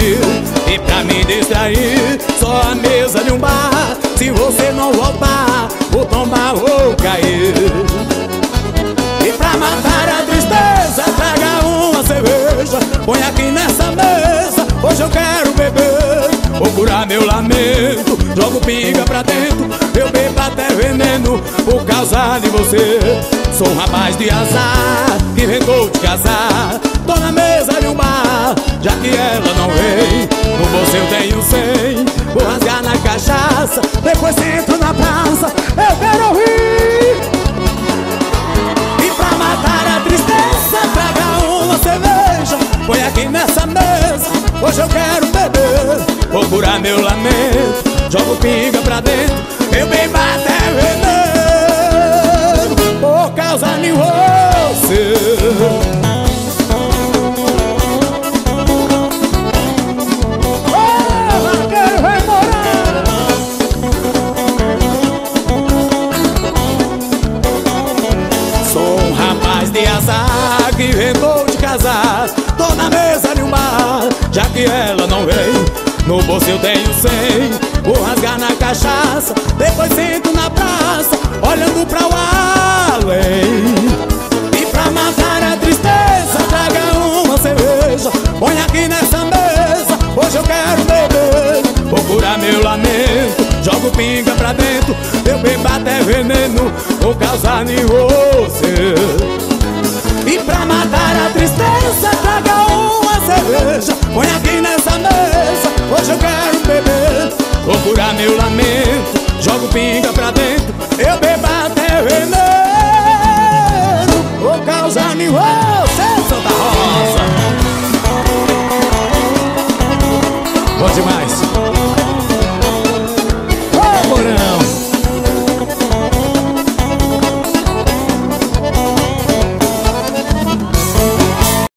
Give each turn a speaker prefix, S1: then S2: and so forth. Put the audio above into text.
S1: sair e pra me distrair, só a mesa de um bar. Se você não voltar, vou tomar, vou cair. E pra matar a tristeza, traga uma cerveja, põe aqui nessa mesa, hoje eu quero beber. Vou curar meu lamento, jogo pinga pra dentro, eu bebo até veneno por causa de você. Sou um rapaz de azar que inventou de casar, tô na mesa de um bar, já que ela não vem. No bolso eu tenho 100, vou rasgar na cachaça, depois sento na praça, eu quero ouvir. E pra matar a tristeza, traga uma cerveja, põe aqui nessa mesa, hoje eu quero beber. Vou curar meu lamento, jogo pinga pra dentro, eu bebo até veneno por causa de você. De azar que inventou de casar, tô na mesa de um bar, já que ela não vem. No bolso eu tenho 100, vou rasgar na cachaça, depois sento na praça, olhando pra o além. E pra matar a tristeza, traga uma cerveja, põe aqui nessa mesa, hoje eu quero beber. Vou curar meu lamento, jogo pinga pra dentro, eu bebo até veneno por causa de você.